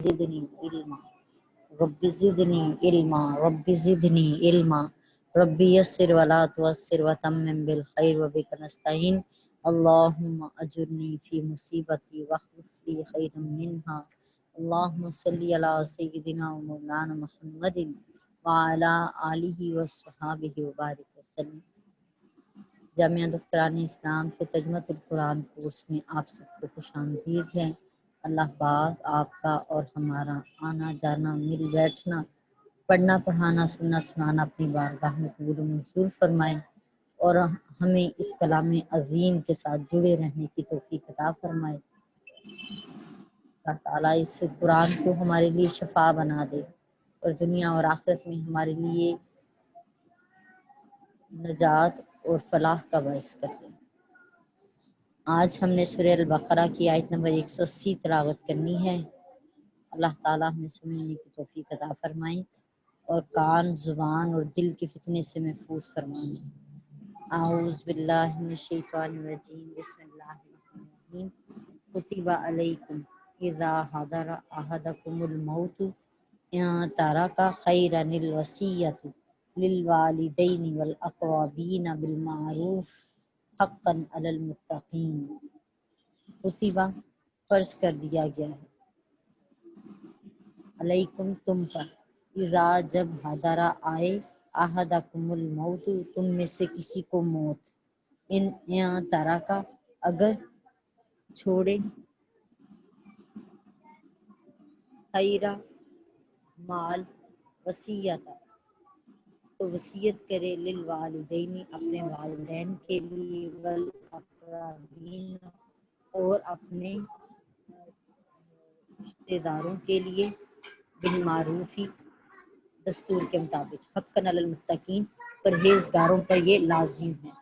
زدنی علما رب زدنی علما رب زدنی علما رب یسر ولا تعسر وتمم بالخیر وبک نستعین اللهم اجرنی فی مصیبتی واخلف لی خیرا منها اللهم صل علی سیدنا و مولانا محمد وعلی آلہ وصحبہ وبارک وسلم۔ جامعہ دختران اسلام کے ترجمہ القرآن کورس میں آپ سب کو خوش آمدید ہے۔ اللہ پاک آپ کا اور ہمارا آنا جانا مل بیٹھنا پڑھنا پڑھانا سننا سنانا اپنی بارگاہ میں قبول و منظور فرمائے اور ہمیں اس کلام عظیم کے ساتھ جڑے رہنے کی توفیق عطا فرمائے۔ اللہ تعالیٰ اس قرآن کو ہمارے لیے شفا بنا دے اور دنیا اور آخرت میں ہمارے لیے نجات اور فلاح کا باعث کر دے۔ آج ہم نے سورہ البقرہ کی آیت نمبر 180 تلاوت کرنی ہے۔ اللہ تعالیٰ ہمیں سمجھنے کی توفیق عطا فرمائے اور کان، زبان اور دل کے فتنے سے محفوظ فرمائے۔ اعوذ باللہ من الشیطان الرجیم، بسم اللہ الرحمن الرحیم۔ کتب علیکم اذا حضر احدکم الموت ان ترک خیرا الوصیۃ للوالدین والاقربین بالمعروف حقا علی المتقین۔ کتبہ فرض کر دیا گیا ہے، علیکم تم پر، اذا جب حضرہ آئے، احدکم الموت تم میں سے کسی کو موت، ان ترکا اگر چھوڑے، خیرہ مال، وصیت تو وصیت کرے، للوالدین اپنے والدین کے لیے، والاقربین اور اپنے رشتہ داروں کے لیے، بالمعروف دستور کے مطابق، حقا علی المتقین پرہیزگاروں پر یہ لازم ہے۔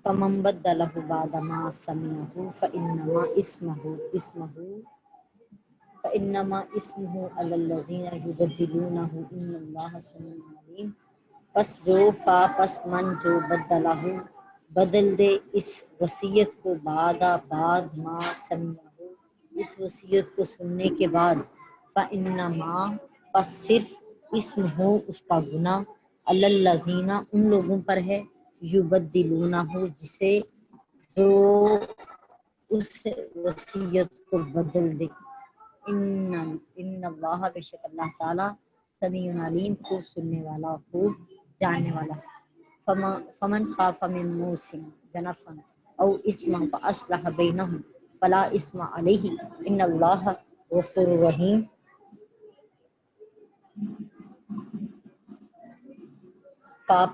فمن بدلہ بعد ما سمعہ فإنما اسمہ علی الذین یبدلونہ ان اللہ سمیع علیم۔ پس من جو بدلہ بدل دے اس وصیت کو، بعد ما سمعہ اس وصیت کو سننے کے بعد، فإنما پس صرف اسمہ اس کا گناہ، علی الذین ان لوگوں پر ہے، یبدلونہ جسے جو اس وصیت کو بدل دے، ان اللہ بے شک اللہ تعالیٰ سمیع علیم خوب سننے والا خوب جاننے والا ہے۔ فمن خاف من موص جنفا او اثما فاصلح بینہم فلا اثم علیہ ان اللہ غفور رحیم۔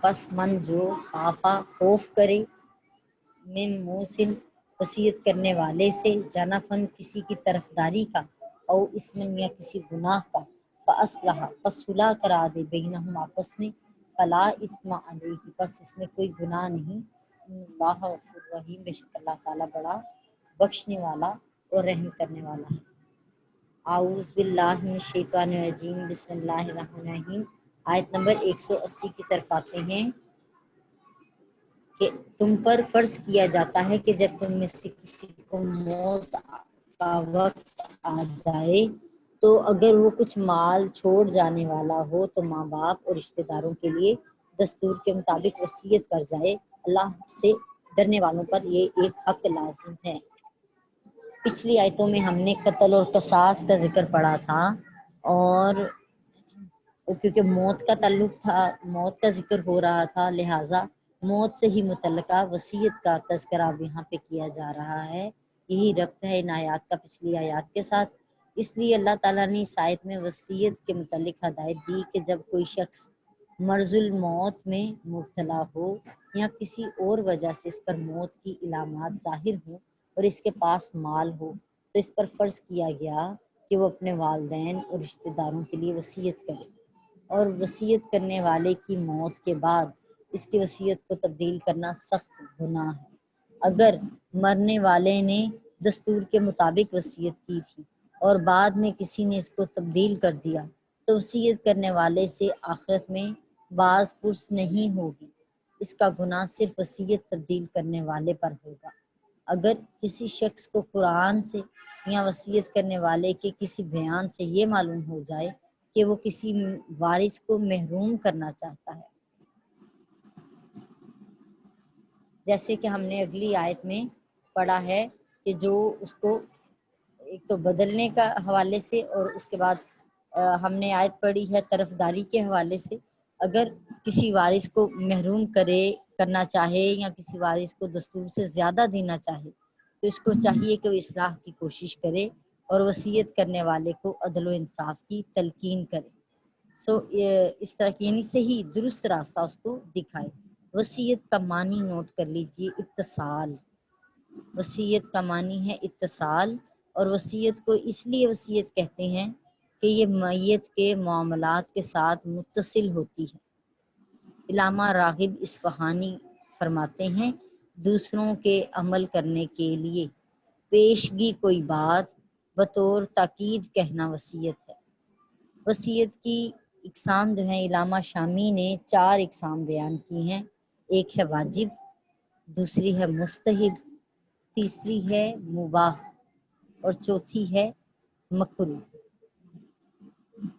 پس من جو خافا خوف کرے، من موصن وصیت کرنے والے سے، جنفن کسی کی طرفداری کا، او اسمن یا کسی گناہ کا، فاصلح پس صلح کرا دے، بینہم آپس میں، فلا اثم علیہ پس اس میں کوئی گناہ نہیں، ان اللہ غفور رحیم بے شک اللہ تعالیٰ بڑا بخشنے والا اور رحم کرنے والا ہے۔ اعوذ باللہ من الشیطان الرجیم، بسم اللہ الرحمن الرحیم۔ آیت نمبر 180 کی طرف آتے ہیں کہ تم پر فرض کیا جاتا ہے کہ جب تم میں سے کسی کو موت کا وقت آ جائے تو اگر وہ کچھ مال چھوڑ جانے والا ہو تو ماں باپ اور رشتہ داروں کے لیے دستور کے مطابق وصیت کر جائے۔ اللہ سے ڈرنے والوں پر یہ ایک حق لازم ہے۔ پچھلی آیتوں میں ہم نے قتل اور قصاص کا ذکر پڑھا تھا، اور کیونکہ موت کا تعلق تھا، موت کا ذکر ہو رہا تھا، لہٰذا موت سے ہی متعلقہ وصیت کا تذکرہ اب یہاں پہ کیا جا رہا ہے۔ یہی ربط ہے ان آیات کا پچھلی آیات کے ساتھ۔ اس لیے اللہ تعالیٰ نے اس آیت میں وصیت کے متعلق ہدایت دی کہ جب کوئی شخص مرض الموت میں مبتلا ہو یا کسی اور وجہ سے اس پر موت کی علامات ظاہر ہوں اور اس کے پاس مال ہو تو اس پر فرض کیا گیا کہ وہ اپنے والدین اور رشتہ داروں کے لیے وصیت کرے، اور وصیت کرنے والے کی موت کے بعد اس کی وصیت کو تبدیل کرنا سخت گناہ ہے۔ اگر مرنے والے نے دستور کے مطابق وصیت کی تھی اور بعد میں کسی نے اس کو تبدیل کر دیا تو وصیت کرنے والے سے آخرت میں باز پرس نہیں ہوگی، اس کا گناہ صرف وصیت تبدیل کرنے والے پر ہوگا۔ اگر کسی شخص کو قرآن سے یا وصیت کرنے والے کے کسی بیان سے یہ معلوم ہو جائے کہ وہ کسی وارث کو محروم کرنا چاہتا ہے، جیسے کہ ہم نے اگلی آیت میں پڑھا ہے کہ جو اس کو ایک تو بدلنے کا حوالے سے اور اس کے بعد ہم نے آیت پڑھی ہے طرفداری کے حوالے سے، اگر کسی وارث کو محروم کرنا چاہے یا کسی وارث کو دستور سے زیادہ دینا چاہے تو اس کو چاہیے کہ وہ اصلاح کی کوشش کرے اور وصیت کرنے والے کو عدل و انصاف کی تلقین کرے، اس طرح کی یعنی صحیح درست راستہ اس کو دکھائے۔ وصیت کا معنی نوٹ کر لیجئے، اتصال۔ وصیت کا معنی ہے اتصال، اور وصیت کو اس لیے وصیت کہتے ہیں کہ یہ میت کے معاملات کے ساتھ متصل ہوتی ہے۔ علامہ راغب اصفہانی فرماتے ہیں دوسروں کے عمل کرنے کے لیے پیشگی کوئی بات بطور تاکید کہنا وصیت ہے۔ وصیت کی اقسام جو ہیں علامہ شامی نے 4 اقسام بیان کی ہیں، ایک ہے واجب، دوسری ہے مستحب، تیسری ہے مباح اور چوتھی ہے مکروہ۔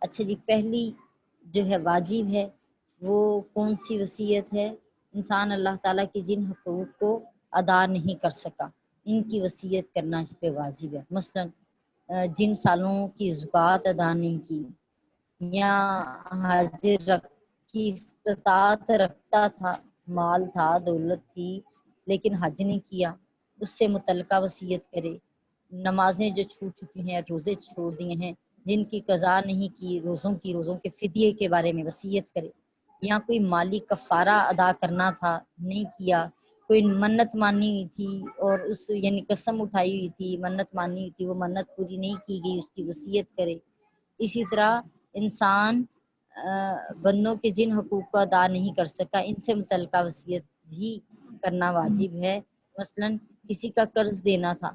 اچھا جی، پہلی جو ہے واجب ہے، وہ کون سی وصیت ہے؟ انسان اللہ تعالیٰ کی جن حقوق کو ادا نہیں کر سکا ان کی وصیت کرنا اس پہ واجب ہے، مثلا جن سالوں کی زکوٰۃ ادا نہیں کی یا حج کی استطاعت رکھتا تھا، مال تھا، دولت تھی لیکن حج نہیں کیا، اس سے متعلقہ وصیت کرے۔ نمازیں جو چھوٹ چکی ہیں، روزے چھوڑ دیے ہیں، جن کی قضا نہیں کی، روزوں کے فدیے کے بارے میں وصیت کرے، یا کوئی مالی کفارہ ادا کرنا تھا نہیں کیا، کوئی منت مانی ہوئی تھی اور اس یعنی قسم اٹھائی ہوئی تھی، منت مانی ہوئی تھی، وہ منت پوری نہیں کی گئی، اس کی وصیت کرے۔ اسی طرح انسان بندوں کے جن حقوق کو ادا نہیں کر سکا ان سے متعلقہ وصیت بھی کرنا واجب ہے، مثلا کسی کا قرض دینا تھا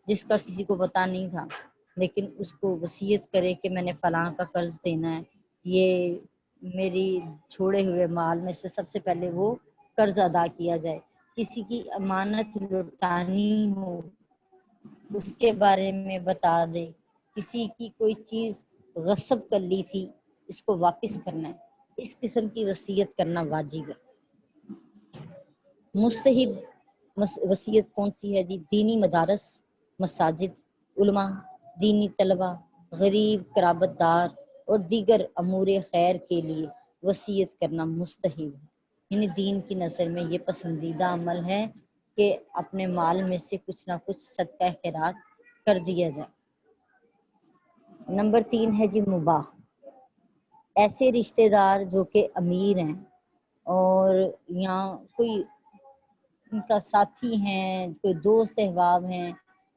جس کا کسی کو پتہ نہیں تھا، لیکن اس کو وصیت کرے کہ میں نے فلاں کا قرض دینا ہے، یہ میری چھوڑے ہوئے مال میں سے سب سے پہلے وہ قرض ادا کیا جائے۔ کسی کی امانت لٹانی ہو اس کے بارے میں بتا دے، کسی کی کوئی چیز غصب کر لی تھی اس کو واپس کرنا ہے، اس قسم کی وصیت کرنا واجب ہے۔ مستحب وصیت کون سی ہے جی؟ دینی مدارس، مساجد، علماء، دینی طلبہ، غریب قرابت دار اور دیگر امور خیر کے لیے وصیت کرنا مستحب ہے، یعنی دین کی نظر میں یہ پسندیدہ عمل ہے کہ اپنے مال میں سے کچھ نہ کچھ صدقہ خیرات کر دیا جائے۔ نمبر 3 ہے جی مباح۔ ایسے رشتہ دار جو کہ امیر ہیں اور یا کوئی ان کا ساتھی ہیں، کوئی دوست احباب ہیں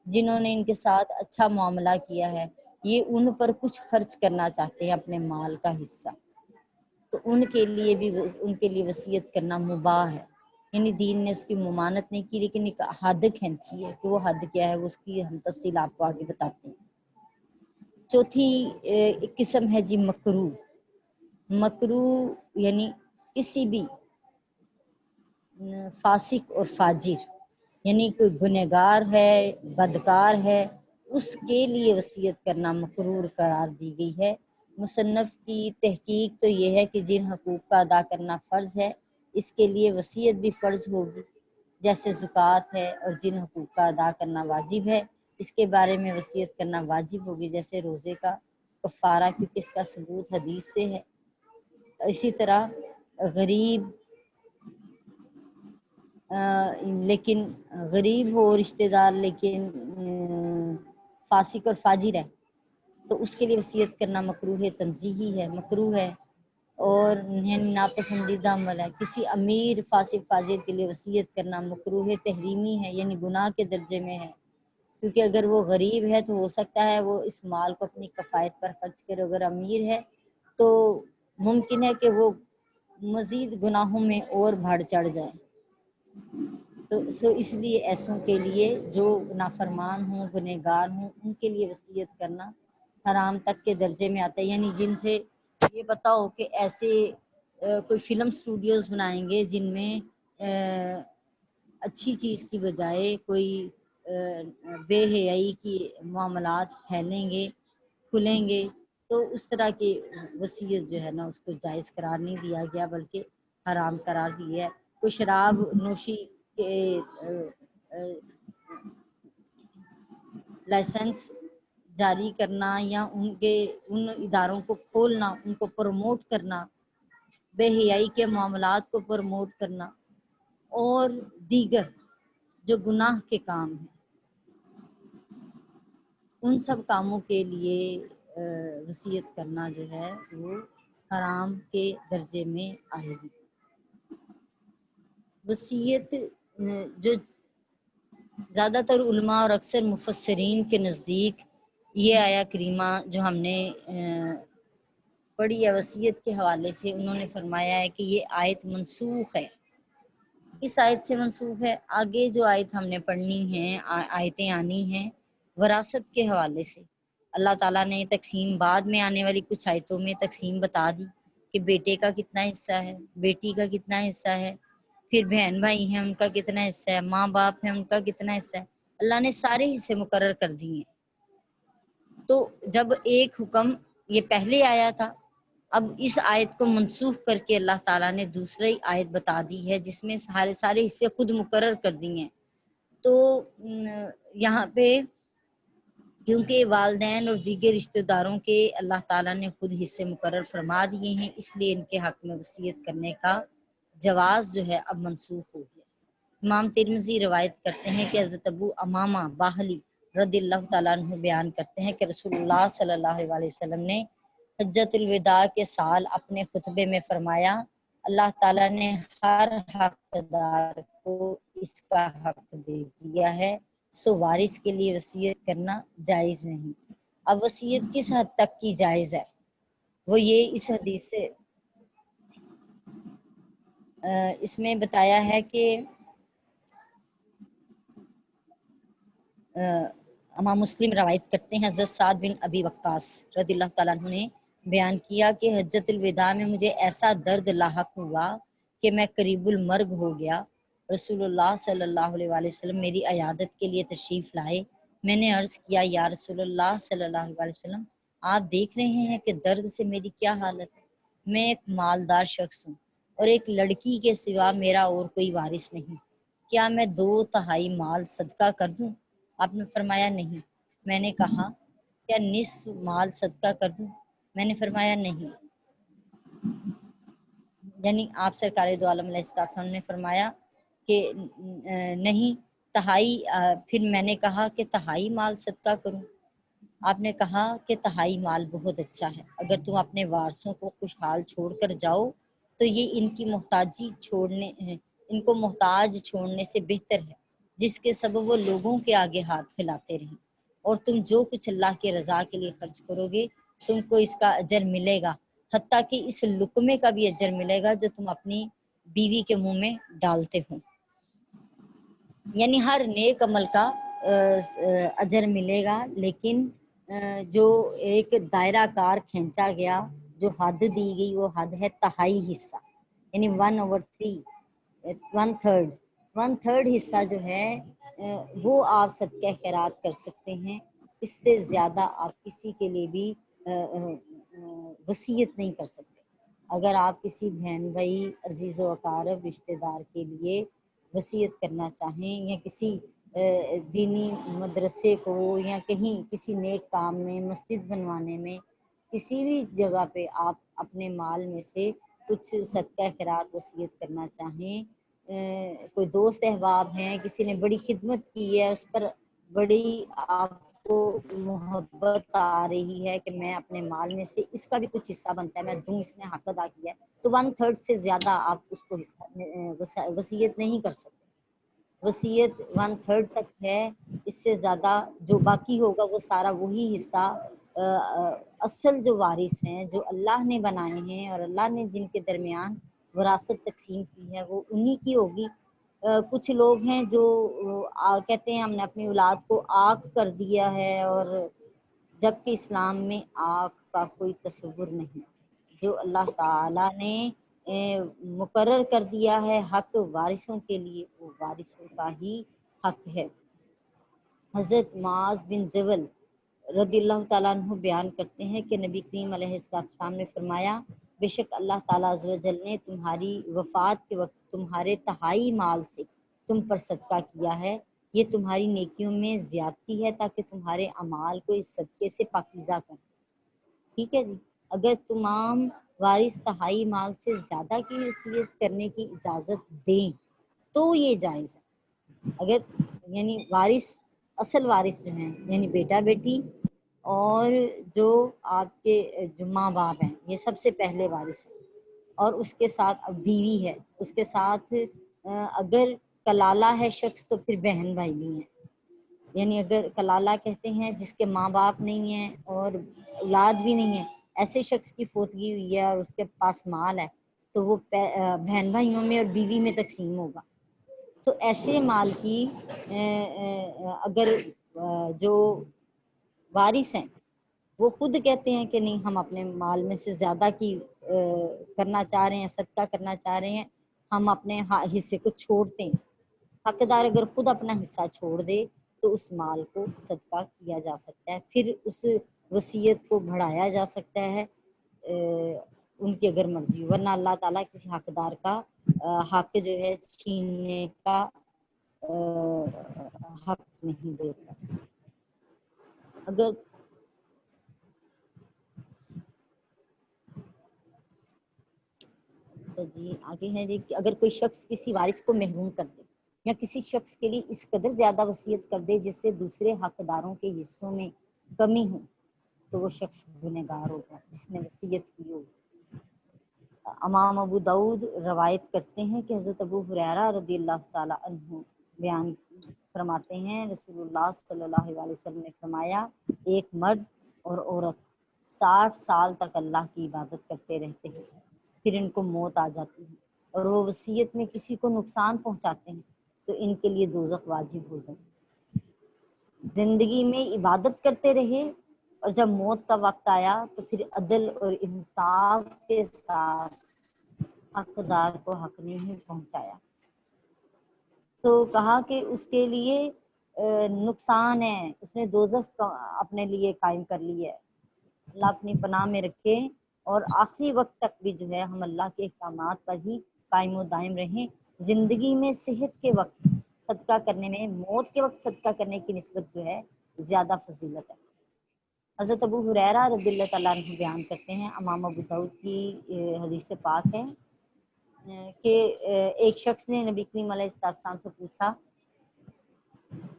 جنہوں نے ان کے ساتھ اچھا معاملہ کیا ہے، یہ ان پر کچھ خرچ کرنا چاہتے ہیں اپنے مال کا حصہ، تو ان کے لیے وصیت کرنا مباح ہے، یعنی دین نے اس کی ممانعت نہیں کی لیکن ایک حد کھینچی ہے کہ وہ حد کیا ہے، وہ اس کی ہم تفصیل آپ کو آگے بتاتے ہیں۔ چوتھی ایک قسم ہے جی مکروہ۔ مکروہ یعنی کسی بھی فاسق اور فاجر، یعنی کوئی گنہگار ہے، بدکار ہے، اس کے لیے وصیت کرنا مکروہ قرار دی گئی ہے۔ مصنف کی تحقیق تو یہ ہے کہ جن حقوق کا ادا کرنا فرض ہے اس کے لیے وصیت بھی فرض ہوگی، جیسے زکوٰۃ ہے، اور جن حقوق کا ادا کرنا واجب ہے اس کے بارے میں وصیت کرنا واجب ہوگی، جیسے روزے کا کفارہ، کیونکہ اس کا ثبوت حدیث سے ہے۔ اسی طرح غریب لیکن غریب ہو رشتہ دار لیکن فاسق اور فاجر ہے تو اس کے لیے وصیت کرنا مکروہ تنزیہی ہے، مکروہ ہے اور ناپسندیدہ عمل ہے۔ کسی امیر فاسق فاجر کے لیے وصیت کرنا مکروہ تحریمی ہے، یعنی گناہ کے درجے میں ہے، کیونکہ اگر وہ غریب ہے تو ہو سکتا ہے وہ اس مال کو اپنی کفایت پر خرچ کرے، اگر امیر ہے تو ممکن ہے کہ وہ مزید گناہوں میں اور بڑھ چڑھ جائے، تو اس لیے ایسوں کے لیے جو نافرمان ہوں، گنہگار ہوں، ان کے لیے وصیت کرنا حرام تک کے درجے میں آتا ہے، یعنی جن سے یہ پتا ہو کہ ایسے کوئی فلم سٹوڈیوز بنائیں گے جن میں اچھی چیز کی بجائے کوئی بے حیائی کی معاملات پھیلیں گے، کھلیں گے، تو اس طرح کی وصیت جو ہے نا اس کو جائز قرار نہیں دیا گیا بلکہ حرام قرار دیا ہے۔ کوئی شراب نوشی کے لائسنس جاری کرنا یا ان اداروں کو کھولنا، ان کو پروموٹ کرنا، بے حیائی کے معاملات کو پروموٹ کرنا اور دیگر جو گناہ کے کام ہیں ان سب کاموں کے لیے وصیت کرنا جو ہے وہ حرام کے درجے میں آئے گی۔ وصیت جو زیادہ تر علماء اور اکثر مفسرین کے نزدیک یہ آیا کریمہ جو ہم نے پڑھی ہے وصیت کے حوالے سے، انہوں نے فرمایا ہے کہ یہ آیت منسوخ ہے۔ اس آیت سے منسوخ ہے۔ آگے جو آیت ہم نے پڑھنی ہیں، آیتیں آنی ہیں وراثت کے حوالے سے، اللہ تعالیٰ نے تقسیم بعد میں آنے والی کچھ آیتوں میں تقسیم بتا دی کہ بیٹے کا کتنا حصہ ہے، بیٹی کا کتنا حصہ ہے، پھر بہن بھائی ہیں ان کا کتنا حصہ ہے، ماں باپ ہیں ان کا کتنا حصہ ہے، اللہ نے سارے حصے مقرر کر دیے ہیں۔ تو جب ایک حکم یہ پہلے آیا تھا، اب اس آیت کو منسوخ کر کے اللہ تعالیٰ نے دوسری آیت بتا دی ہے جس میں سارے حصے خود مقرر کر دیے ہیں۔ تو یہاں پہ کیونکہ والدین اور دیگر رشتہ داروں کے اللہ تعالیٰ نے خود حصے مقرر فرما دیے ہیں، اس لیے ان کے حق میں وصیت کرنے کا جواز جو ہے اب منسوخ ہو گیا۔ امام ترمذی روایت کرتے ہیں کہ حضرت ابو امامہ باہلی رضی اللہ تعالیٰ عنہ بیان کرتے ہیں کہ رسول اللہ صلی اللہ علیہ وسلم نے حجۃ الوداع کے سال اپنے خطبے میں فرمایا، اللہ تعالیٰ نے ہر حقدار کو اس کا حق دے دیا ہے، سو وارث کے لیے وصیت کرنا جائز نہیں۔ اب وصیت کس حد تک کی جائز ہے؟ وہ یہ اس حدیث سے اس میں بتایا ہے کہ امام مسلم روایت کرتے ہیں حضرت سعد بن ابی وقاص رضی اللہ تعالیٰ عنہ نے بیان کیا کہ حجۃ الوداع میں مجھے ایسا درد لاحق ہوا کہ میں قریب المرگ ہو گیا۔ رسول اللہ صلی اللہ علیہ وآلہ وسلم میری عیادت کے لیے تشریف لائے۔ میں نے عرض کیا، یا رسول اللہ صلی اللہ علیہ وآلہ وسلم، آپ دیکھ رہے ہیں کہ درد سے میری کیا حالت ہے، میں ایک مالدار شخص ہوں اور ایک لڑکی کے سوا میرا اور کوئی وارث نہیں، کیا میں 2/3 مال صدقہ کر دوں؟ آپ نے فرمایا نہیں۔ میں نے کہا، کیا نصف مال صدقہ کر دوں؟ میں نے فرمایا نہیں۔ یعنی آپ سرکار دو عالم علیہ السلام نے فرمایا کہ نہیں، تہائی۔ پھر میں نے کہا کہ 1/2 مال صدقہ کروں؟ آپ نے کہا کہ 1/2 مال بہت اچھا ہے، اگر تم اپنے وارثوں کو خوشحال چھوڑ کر جاؤ تو یہ ان کی محتاجی چھوڑنے، ان کو محتاج چھوڑنے سے بہتر ہے جس کے سبب وہ لوگوں کے آگے ہاتھ پھیلاتے رہیں، اور تم جو کچھ اللہ کی رضا کے لیے خرچ کرو گے تم کو اس کا اجر ملے گا، حتیٰ کہ اس لقمے کا بھی اجر ملے گا جو تم اپنی بیوی کے منہ میں ڈالتے ہو۔ یعنی ہر نیک عمل کا اجر ملے گا، لیکن جو ایک دائرہ کار کھینچا گیا، جو حد دی گئی، وہ حد ہے 1/2 حصہ، یعنی 1/3 حصہ جو ہے وہ آپ صدقہ خیرات کر سکتے ہیں، اس سے زیادہ آپ کسی کے لیے بھی وصیت نہیں کر سکتے۔ اگر آپ کسی بہن بھائی، عزیز و اقارب، رشتہ دار کے لیے وصیت کرنا چاہیں یا کسی دینی مدرسے کو یا کہیں کسی نیک کام میں، مسجد بنوانے میں، کسی بھی جگہ پہ آپ اپنے مال میں سے کچھ صدقہ خیرات وصیت کرنا چاہیں، کوئی دوست احباب ہیں، کسی نے بڑی خدمت کی ہے، اس پر بڑی آپ کو محبت آ رہی ہے کہ میں اپنے مال میں سے اس کا بھی کچھ حصہ بنتا ہے میں دوں، اس نے حق ادا کیا ہے، تو 1/3 سے زیادہ آپ اس کو وصیت نہیں کر سکتے۔ وصیت 1/3 تک ہے، اس سے زیادہ جو باقی ہوگا وہ سارا وہی حصہ اصل جو وارث ہیں، جو اللہ نے بنائے ہیں اور اللہ نے جن کے درمیان وراثت تقسیم کی ہے، وہ انہی کی ہوگی۔ کچھ لوگ ہیں جو کہتے ہیں ہم نے اپنی اولاد کو آگ کر دیا ہے، اور جبکہ اسلام میں آگ کا کوئی تصور نہیں، جو اللہ تعالیٰ نے مقرر کر دیا ہے حق وارثوں کے لیے، وہ وارثوں کا ہی حق ہے۔ حضرت معاذ بن جبل رضی اللہ تعالیٰ عنہ بیان کرتے ہیں کہ نبی کریم علیہ السلام نے فرمایا بے شک اللہ تعالیٰ عز و جل نے تمہاری وفات کے وقت تمہارے تہائی مال سے تم پر صدقہ کیا ہے، یہ تمہاری نیکیوں میں زیادتی ہے تاکہ تمہارے اعمال کو اس صدقے سے پاکیزہ کریں۔ ٹھیک ہے جی، اگر تمام وارث تہائی مال سے زیادہ کی وصیت کرنے کی اجازت دیں تو یہ جائز ہے۔ اگر یعنی وارث اصل وارث جو ہیں یعنی بیٹا بیٹی اور جو آپ کے جو ماں باپ ہیں یہ سب سے پہلے وارث ہیں، اور اس کے ساتھ اب بیوی ہے، اس کے ساتھ اگر کلالہ ہے شخص تو پھر بہن بھائی بھی ہیں۔ یعنی اگر کلالہ کہتے ہیں جس کے ماں باپ نہیں ہیں اور اولاد بھی نہیں ہے، ایسے شخص کی فوتگی ہوئی ہے اور اس کے پاس مال ہے تو وہ بہن بھائیوں میں اور بیوی میں تقسیم ہوگا۔ سو ایسے مال کی اگر جو وارث ہیں وہ خود کہتے ہیں کہ نہیں ہم اپنے مال میں سے زیادہ کی کرنا چاہ رہے ہیں، صدقہ کرنا چاہ رہے ہیں، ہم اپنے حصے کو چھوڑتے ہیں، حقدار اگر خود اپنا حصہ چھوڑ دے تو اس مال کو صدقہ کیا جا سکتا ہے، پھر اس وصیت کو بڑھایا جا سکتا ہے ان کی اگر مرضی، ورنہ اللہ تعالیٰ کسی حقدار کا حق جو ہے چھیننے کا حق نہیں دیتا۔ اگر جی آگے ہے جی کہ اگر کوئی شخص کسی وارث کو محروم کر دے یا کسی شخص کے لیے اس قدر زیادہ وصیت کر دے جس سے دوسرے حقداروں کے حصوں میں کمی ہو تو وہ شخص گنہگار ہوگا جس نے وصیت کی ہو۔ امام ابو داؤد روایت کرتے ہیں کہ حضرت ابو ہریرہ رضی اللہ تعالیٰ عنہ بیان فرماتے ہیں رسول اللہ صلی اللہ علیہ وسلم نے فرمایا ایک مرد اور عورت 60 سال تک اللہ کی عبادت کرتے رہتے ہیں، پھر ان کو موت آ جاتی ہے اور وہ وصیت میں کسی کو نقصان پہنچاتے ہیں تو ان کے لیے دوزخ واجب ہو جائے۔ زندگی میں عبادت کرتے رہے اور جب موت کا وقت آیا تو پھر عدل اور انصاف کے ساتھ حقدار کو حق نہیں پہنچایا، سو کہا کہ اس کے لیے نقصان ہے، اس نے دوزخ اپنے لیے قائم کر لی ہے۔ اللہ اپنی پناہ میں رکھے اور آخری وقت تک بھی جو ہے ہم اللہ کے احکامات پر ہی قائم و دائم رہیں۔ زندگی میں صحت کے وقت صدقہ کرنے میں موت کے وقت صدقہ کرنے کی نسبت جو ہے زیادہ فضیلت ہے۔ حضرت ابو ہریرہ رضی اللہ تعالیٰ عنہ بیان کرتے ہیں، امام ابو داؤد کی حدیث پاک ہے کہ ایک شخص نے نبی کریم علیہ السلام سے پوچھا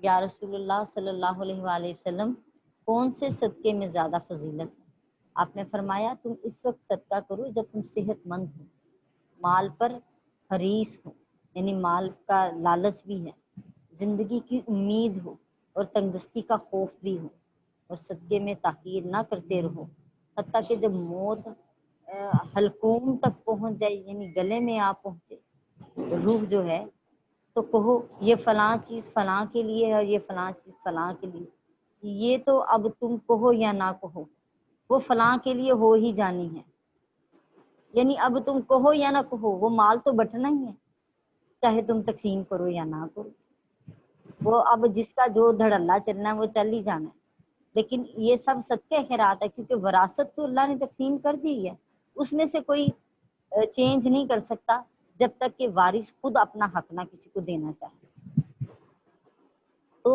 یا رسول اللہ صلی اللہ علیہ وآلہ وسلم کون سے صدقے میں زیادہ فضیلت ہے؟ آپ نے فرمایا تم اس وقت صدقہ کرو جب تم صحت مند ہو، مال پر حریص ہو یعنی مال کا لالچ بھی ہے، زندگی کی امید ہو اور تندرستی کا خوف بھی ہو، اور صدقے میں تاخیر نہ کرتے رہو حتیٰ کہ جب موت حلقوم تک پہنچ جائے یعنی گلے میں آ پہنچے روح جو ہے تو کہو یہ فلاں چیز فلاں کے لیے ہے اور یہ فلاں چیز فلاں کے لیے، یہ تو اب تم کہو یا نہ کہو وہ فلاں کے لیے ہو ہی جانی ہے، یعنی اب تم کہو یا نہ کہو وہ مال تو بٹنا ہی ہے، چاہے تم تقسیم کرو یا نہ کرو، وہ اب جس کا جو دھڑلہ چلنا ہے وہ چل ہی جانا ہے۔ لیکن یہ سب صدقہ خیرات ہے کیونکہ وراثت تو اللہ نے تقسیم کر دی ہے، اس میں سے کوئی چینج نہیں کر سکتا جب تک کہ وارث خود اپنا حق نہ کسی کو دینا چاہے۔ تو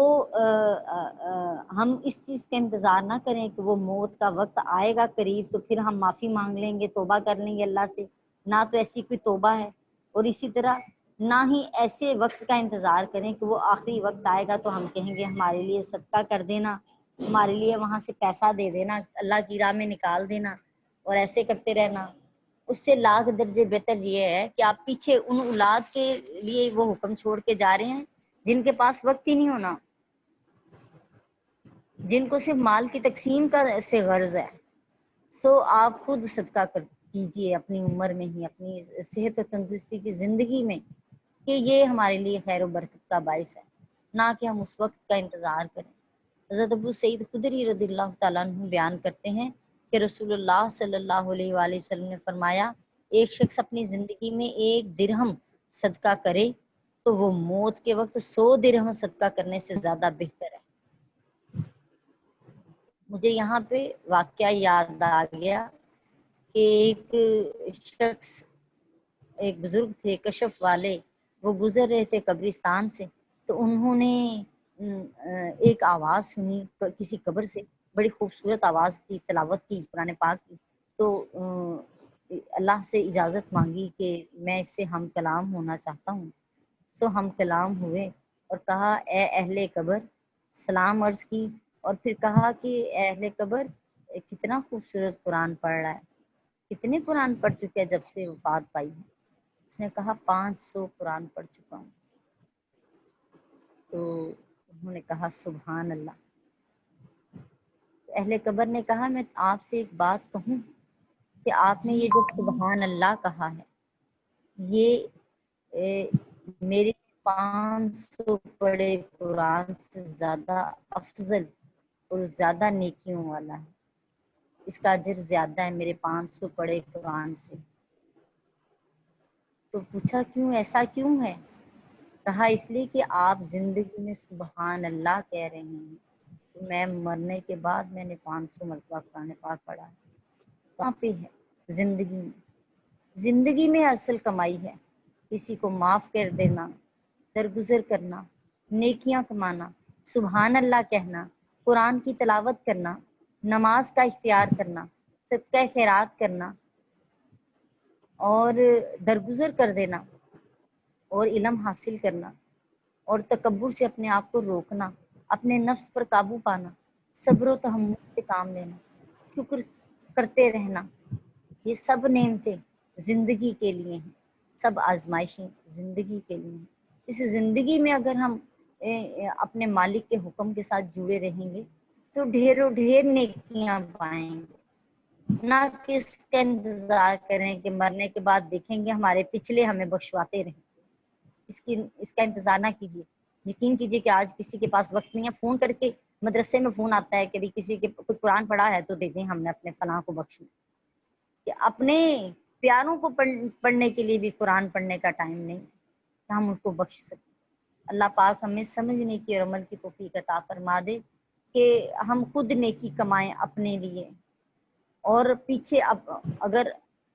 ہم اس چیز کا انتظار نہ کریں کہ وہ موت کا وقت آئے گا قریب تو پھر ہم معافی مانگ لیں گے، توبہ کر لیں گے اللہ سے، نہ تو ایسی کوئی توبہ ہے، اور اسی طرح نہ ہی ایسے وقت کا انتظار کریں کہ وہ آخری وقت آئے گا تو ہم کہیں گے ہمارے لیے صدقہ کر دینا، ہمارے لیے وہاں سے پیسہ دے دینا، اللہ کی راہ میں نکال دینا، اور ایسے کرتے رہنا۔ اس سے لاکھ درجے بہتر یہ ہے کہ آپ پیچھے ان اولاد کے لیے وہ حکم چھوڑ کے جا رہے ہیں جن کے پاس وقت ہی نہیں ہونا، جن کو صرف مال کی تقسیم کا سے غرض ہے، سو آپ خود صدقہ کیجیے اپنی عمر میں ہی، اپنی صحت و تندرستی کی زندگی میں، کہ یہ ہمارے لیے خیر و برکت کا باعث ہے، نہ کہ ہم اس وقت کا انتظار کریں۔ حضرت ابو سعید خدری رضی اللہ تعالیٰ عنہ بیان کرتے ہیں کہ رسول اللہ صلی اللہ علیہ وآلہ وسلم نے فرمایا ایک شخص اپنی زندگی میں 1 درہم صدقہ کرے تو وہ موت کے وقت 100 درہم صدقہ کرنے سے زیادہ بہتر ہے۔ مجھے یہاں پہ واقعہ یاد آ گیا کہ ایک شخص، ایک بزرگ تھے کشف والے، وہ گزر رہے تھے قبرستان سے، تو انہوں نے ایک آواز سنی کسی قبر سے، بڑی خوبصورت آواز تھی، تلاوت کی قرآن پاک کی، تو اللہ سے اجازت مانگی کہ میں اس سے ہم کلام ہونا چاہتا ہوں۔ سو ہم کلام ہوئے اور کہا اے اہل قبر، سلام عرض کی، اور پھر کہا کہ اے اہل قبر کتنا خوبصورت قرآن پڑھ رہا ہے، کتنے قرآن پڑھ چکے جب سے وفات پائی ہے؟ اس نے کہا 500 قرآن پڑھ چکا ہوں۔ تو انہوں نے کہا سبحان اللہ۔ اہل قبر نے کہا میں آپ سے ایک بات کہوں کہ آپ نے یہ جو سبحان اللہ کہا ہے، یہ میرے 500 پڑھے قرآن سے زیادہ افضل اور زیادہ نیکیوں والا ہے، اس کا اجر زیادہ ہے میرے 500 پڑھے قرآن سے۔ تو پوچھا کیوں، ایسا کیوں ہے؟ کہا اس لیے کہ آپ زندگی میں سبحان اللہ کہہ رہے ہیں، میں مرنے کے بعد میں نے 500 مرتبہ قرآن پاک پڑھا ہے۔ وہاں پہ ہے زندگی میں اصل کمائی ہے، کسی کو معاف کر دینا، درگزر کرنا، نیکیاں کمانا، سبحان اللہ کہنا، قرآن کی تلاوت کرنا، نماز کا اختیار کرنا، صدقہ خیرات کرنا اور درگزر کر دینا اور علم حاصل کرنا اور تکبر سے اپنے آپ کو روکنا، اپنے نفس پر قابو پانا، صبر و تحمل سے کام لینا، شکر کرتے رہنا، یہ سب نعمتیں زندگی کے لیے ہیں، سب آزمائشیں زندگی کے لیے ہیں۔ اس زندگی میں اگر ہم اپنے مالک کے حکم کے ساتھ جڑے رہیں گے تو ڈھیروں ڈھیر نیکیاں پائیں گے، نہ کہ اس کا انتظار کریں کہ مرنے کے بعد دیکھیں گے ہمارے پچھلے ہمیں بخشواتے رہیں۔ اس کا انتظار نہ کیجیے۔ یقین کیجیے کہ آج کسی کے پاس وقت نہیں ہے، فون کر کے مدرسے میں فون آتا ہے کہ کسی کے کوئی قرآن پڑھا ہے تو دے دیں، ہم نے اپنے فلاں کو بخشنا، کہ اپنے پیاروں کو پڑھنے کے لیے بھی قرآن پڑھنے کا ٹائم نہیں کہ ہم ان کو بخش سکیں۔ اللہ پاک ہمیں سمجھنے کی اور عمل کی توفیق عطا فرما دے کہ ہم خود نیکی کمائیں اپنے لیے، اور پیچھے اگر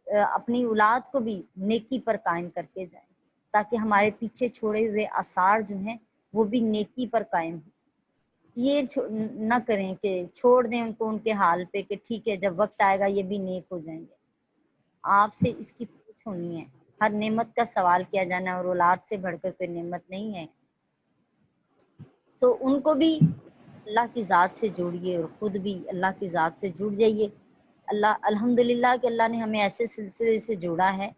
اپنی اولاد کو بھی نیکی پر قائم کر کے جائیں، تاکہ ہمارے پیچھے چھوڑے ہوئے آثار جو ہیں وہ بھی نیکی پر قائم ہوں۔ یہ نہ کریں کہ چھوڑ دیں ان کو ان کے حال پہ کہ ٹھیک ہے جب وقت آئے گا یہ بھی نیک ہو جائیں گے۔ آپ سے اس کی پوچھ ہونی ہے، ہر نعمت کا سوال کیا جانا ہے، اور اولاد سے بڑھ کر کوئی نعمت نہیں ہے۔ سو ان کو بھی اللہ کی ذات سے جوڑیے اور خود بھی اللہ کی ذات سے جڑ جائیے۔ اللہ الحمدللہ کہ اللہ نے ہمیں ایسے سلسلے سے جوڑا ہے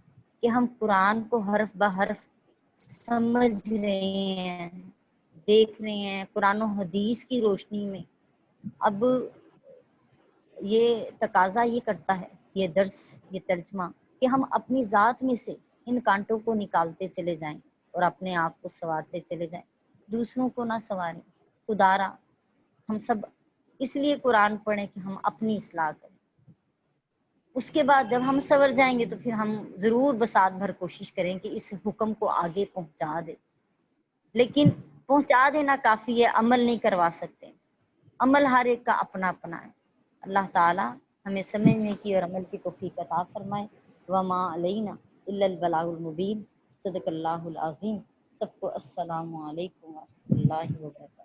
کہ ہم قرآن کو حرف بہ حرف سمجھ رہے ہیں، دیکھ رہے ہیں قرآن و حدیث کی روشنی میں۔ اب یہ تقاضا یہ کرتا ہے، یہ درس، یہ ترجمہ، کہ ہم اپنی ذات میں سے ان کانٹوں کو نکالتے چلے جائیں اور اپنے آپ کو سنوارتے چلے جائیں، دوسروں کو نہ سنواریں۔ خدارا ہم سب اس لیے قرآن پڑھیں کہ ہم اپنی اصلاح کریں، اس کے بعد جب ہم سنور جائیں گے تو پھر ہم ضرور بساط بھر کوشش کریں کہ اس حکم کو آگے پہنچا دیں۔ لیکن پہنچا دینا کافی ہے، عمل نہیں کروا سکتے، عمل ہر ایک کا اپنا اپنا ہے۔ اللہ تعالی ہمیں سمجھنے کی اور عمل کی توفیق عطا فرمائے۔ وما علینا الا البلاغ المبین۔ صدق اللہ العظیم۔ سب کو السلام علیکم ورحمۃ اللہ وبرکاتہ۔